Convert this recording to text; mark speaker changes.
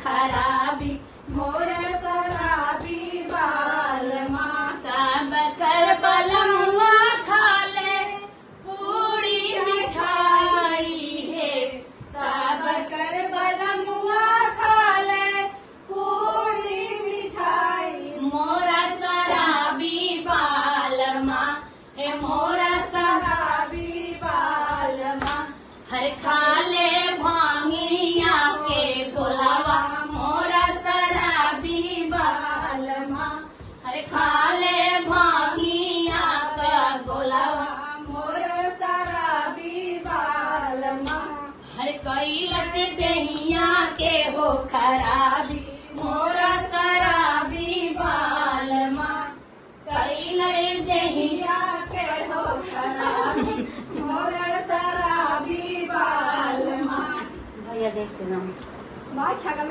Speaker 1: खराबी मोर शराबी बालमा सब कर बलमुआ खाले पूरी मिठाई है सब कर बलमुआ खाले पूरी मिठाई मोरा शराबी बालमा ए मोरा शराबी बालमा हर खाले भांगिया के गोलावा मोरा शराबी बालमा हर खाले भांगिया का गोलावा मोरा शराबी बालमा हर कैलत दहिया के हो खराबी मोरा शराबी बालमा कैले दहिया के हो खराबी मोरा शराबी बालमा भैया जय श्री राम।